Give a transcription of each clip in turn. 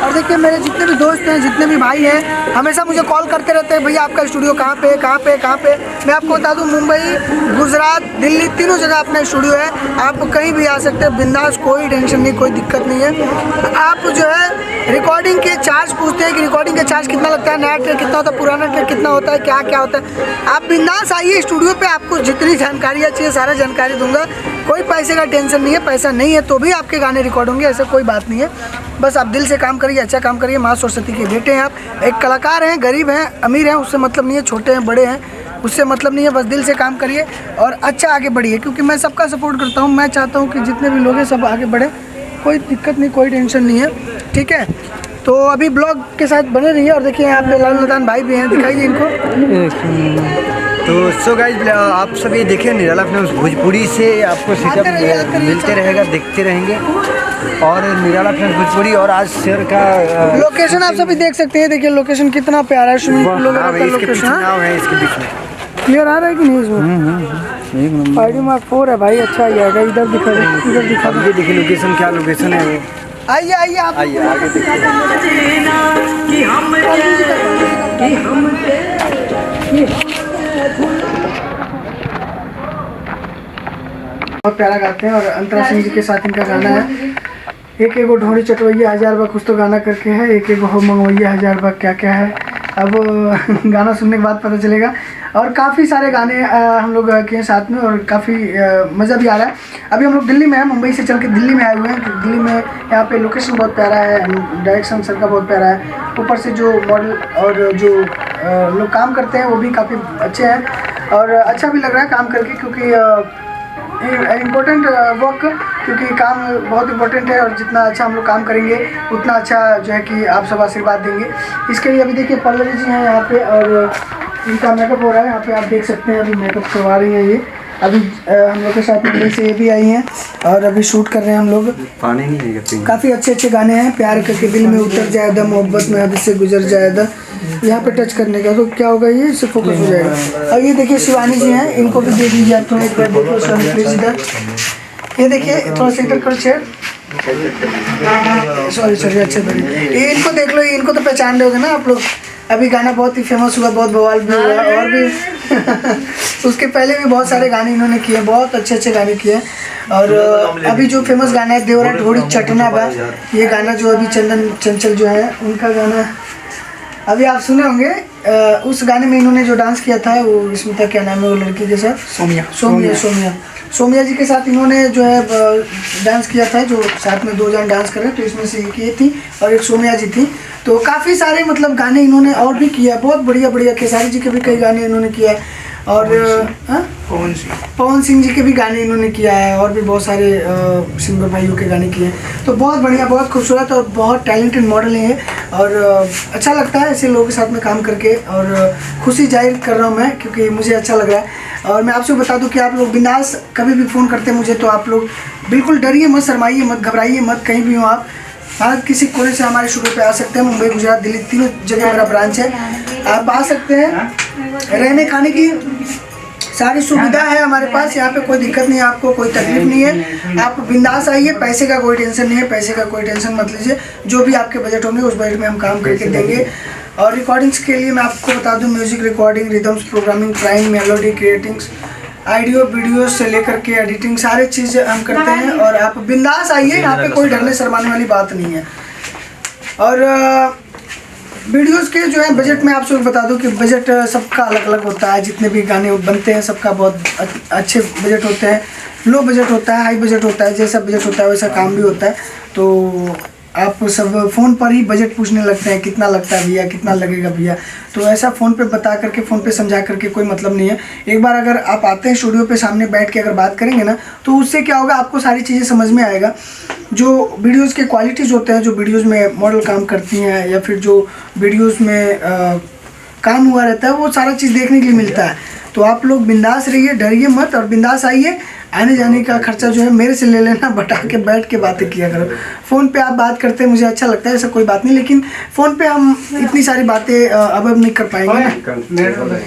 और देखिए मेरे जितने भी दोस्त हैं, जितने भी भाई हैं, हमेशा मुझे कॉल करते रहते हैं, भैया आपका स्टूडियो कहाँ पे, कहाँ पे, कहाँ पे। मैं आपको बता दूं, मुंबई, गुजरात, दिल्ली, तीनों जगह अपना स्टूडियो है। आप कहीं भी आ सकते हैं बिंदास, कोई टेंशन नहीं, कोई दिक्कत नहीं है। आप जो है रिकॉर्डिंग के चार्ज पूछते हैं कि रिकॉर्डिंग का चार्ज कितना लगता है, नया ट्रैक कितना होता है, पुराना ट्रैक कितना होता है, क्या क्या होता है। आप बिंदास आइए स्टूडियो पे, आपको जितनी जानकारियाँ चाहिए सारा जानकारी दूंगा। कोई पैसे का टेंशन नहीं है, पैसा नहीं है तो भी आपके गाने रिकॉर्ड होंगे, ऐसा कोई बात नहीं है। बस आप दिल से काम करिए, अच्छा काम करिए। माँ सरस्वती के बेटे हैं आप, एक कलाकार हैं, गरीब हैं, अमीर हैं, उससे मतलब नहीं है, छोटे हैं, बड़े हैं, उससे मतलब नहीं है। बस दिल से काम करिए और अच्छा आगे बढ़िए, क्योंकि मैं सबका सपोर्ट करता हूँ। मैं चाहता हूँ कि जितने भी लोग हैं सब आगे बढ़े, कोई दिक्कत नहीं, कोई टेंशन नहीं है, ठीक है। तो अभी ब्लॉग के साथ बने रहिए। और देखिए यहाँ पे लाल लदान भाई भी हैं, दिखाइए इनको। तो सो गाइस, आप सब ये देखें निराला फिल्म्स भोजपुरी से आपको सेटअप मिलते रहेगा, देखते रहेंगे। और निराला फिल्म्स भोजपुरी और आज शेयर का लोकेशन आप सभी देख सकते हैं। देखिए लोकेशन कितना प्यारा है, स्विमिंग पूल वगैरह का लोकेशन है, इसके बीच में क्लियर आ रहा है कि नहीं इसमें? ID Mark 4 है भाई, अच्छा ही आएगा। इधर दिखा दे, इधर दिखा दे। ये देखिए लोकेशन, क्या लोकेशन है। आइए आइए आप आइए आगे देखिए। बहुत प्यारा गाते हैं। और अंतरा सिंह जी के साथ इनका गाना है, एक एगो ढोरी चटवैया 1000 बार, कुछ तो गाना करके है, एक एगो हो मंगवैया 1000 बार, क्या क्या है। अब गाना सुनने के बाद पता चलेगा। और काफ़ी सारे गाने हम लोग किए साथ में, और काफ़ी मज़ा भी आ रहा है। अभी हम लोग दिल्ली में हैं, मुंबई से चल के दिल्ली में आए हुए हैं। दिल्ली में यहाँ पे लोकेशन बहुत प्यारा है, डायरेक्शन सर का बहुत प्यारा है, ऊपर से जो मॉडल और जो लोग काम करते हैं वो भी काफ़ी अच्छे हैं। और अच्छा भी लग रहा है काम करके, क्योंकि इम्पोर्टेंट वर्क, क्योंकि काम बहुत इम्पोर्टेंट है। और जितना अच्छा हम लोग काम करेंगे उतना अच्छा जो है कि आप सब आशीर्वाद देंगे। इसके लिए अभी देखिए पल्लवी जी हैं यहाँ पे, और इनका मेकअप हो रहा है यहाँ पे, आप देख सकते हैं। अभी मेकअप करवा रही हैं ये। अभी हम लोग के साथ मुंबई से ये भी आई हैं और अभी शूट कर रहे हैं हम लोग। पानी नहीं है। काफ़ी अच्छे अच्छे गाने हैं। प्यार करके दिल में उतर जाएगा, मोहब्बत में हद से गुजर जाएगा, यहाँ पे टच करने का तो क्या होगा, ये इससे फोकस हो जाएगा। और ये देखिए शिवानी जी हैं, इनको भी देख लीजिए आप थोड़ा, एक बार देखो शिवानी प्लीज इधर। ये देखिए थोड़ा सा इधर करो चेयर, सॉरी अच्छे बढ़िया। ये इनको देख लो, ये इनको तो पहचान रहे होगे ना आप लोग। अभी गाना बहुत ही फेमस हुआ, बहुत बवाल भी हुआ, और भी उसके पहले भी बहुत सारे गाने इन्होंने किए, बहुत अच्छे अच्छे गाने किए। और अभी जो फेमस गाना है देवरा ढोड़ी चटना बा, ये गाना जो अभी चंदन चंचल जो है उनका गाना अभी आप सुने होंगे। उस गाने में इन्होंने जो डांस किया था, वो इसमें था, क्या नाम है वो लड़की के साथ, सोमिया जी के साथ इन्होंने जो है डांस किया था, जो साथ में 2 जन डांस कर रहे हैं। तो इसमें से एक ये थी और एक सोमिया जी थी। तो काफ़ी सारे मतलब गाने इन्होंने और भी किया, बहुत बढ़िया बढ़िया। खेसारी जी के भी कई गाने इन्होंने किया है, और पवन सिंह जी के भी गाने इन्होंने किया है, और भी बहुत सारे सिंगर भाइयों के गाने किए हैं। तो बहुत बढ़िया, बहुत खूबसूरत और बहुत टैलेंटेड मॉडल है। और अच्छा लगता है ऐसे लोगों के साथ में काम करके, और खुशी जाहिर कर रहा हूँ मैं, क्योंकि मुझे अच्छा लग रहा है। और मैं आपसे बता दूं कि आप लोग बिंदास कभी भी फ़ोन करते हैं मुझे, तो आप लोग बिल्कुल डरिए मत, शर्माइए मत, घबराइए मत। कहीं भी हो आप, भारत किसी कोने से हमारे स्टूडियो पे आ सकते हैं। मुंबई, गुजरात, दिल्ली, तीनों जगह मेरा ब्रांच है, आप आ सकते हैं। रहने खाने की सारी सुविधा है हमारे पास, यहाँ पे कोई दिक्कत नहीं है, आपको कोई तकलीफ नहीं है। आप बिंदास आइए, पैसे का कोई टेंशन नहीं है, पैसे का कोई टेंशन मत लीजिए। जो भी आपके बजट होंगे उस बजट में हम काम करके देंगे। और रिकॉर्डिंग्स के लिए मैं आपको बता दूं, music recording, rhythms, programming, prime, melody, creatings, audio video से लेकर के एडिटिंग, सारी चीज़ें हम करते हैं। और आप बिंदास आइए, यहाँ पे कोई डरने शर्माने वाली बात नहीं है। और वीडियोस के जो है बजट में आपसे बता दूं कि बजट सबका अलग अलग होता है। जितने भी गाने बनते हैं सबका बहुत अच्छे बजट होते हैं, लो बजट होता है, हाई बजट होता है। जैसा बजट होता है वैसा काम भी होता है। तो आप सब फ़ोन पर ही बजट पूछने लगते हैं, कितना लगता है भैया, कितना लगेगा भैया। तो ऐसा फ़ोन पे बता करके, फ़ोन पे समझा करके कोई मतलब नहीं है। एक बार अगर आप आते हैं स्टूडियो पे, सामने बैठ के अगर बात करेंगे ना, तो उससे क्या होगा, आपको सारी चीज़ें समझ में आएगा। जो वीडियोज़ के क्वालिटीज़ होते हैं, जो वीडियोज़ में मॉडल काम करती हैं, या फिर जो वीडियोज़ में काम हुआ रहता है, वो सारा चीज़ देखने के लिए मिलता है। तो आप लोग बिंदास रहिए, डरिए मत, और बिंदास आइए। आने जाने का खर्चा जो है मेरे से ले लेना, बटा के बैठ के बातें किया करो। फ़ोन पे आप बात करते हैं, मुझे अच्छा लगता है, ऐसा कोई बात नहीं, लेकिन फ़ोन पे हम इतनी सारी बातें अब नहीं कर पाएंगे ना।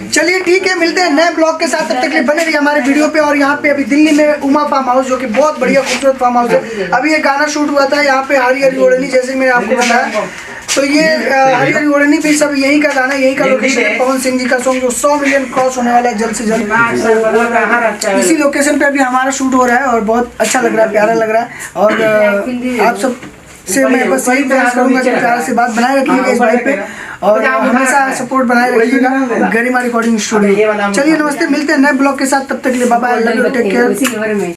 चलिए ठीक है, मिलते हैं नए ब्लॉग के साथ। तब तक के लिए बने रहिए हमारे वीडियो पे। और यहाँ पे अभी दिल्ली में उमा फार्म हाउस, जो कि बहुत बढ़िया खूबसूरत फार्म हाउस है, अभी एक गाना शूट हुआ था यहाँ पे, हरी हरी ओढ़नी, जैसे मैंने आपको बताया। तो ये हरी हरी ओढ़नी भी सब यही का गाना, यही का लोकेशन है। पवन सिंह जी का सॉन्ग जो 100 मिलियन क्रॉस होने वाला है जल्द से जल्द। इसी लोकेशन पे अभी हमारा शूट हो रहा है और बहुत अच्छा लग रहा है, प्यारा लग रहा है। और आप सब से मैं बस यही प्रयास करूंगा कि प्यार से बात बनाए रखिएगा इस भाई पे और हमेशा सपोर्ट बनाए रखिएगा गरिमा रिकॉर्डिंग स्टूडियो। चलिए नमस्ते, मिलते हैं नए ब्लॉग के साथ, तब तक के लिए bye bye, love you, take care.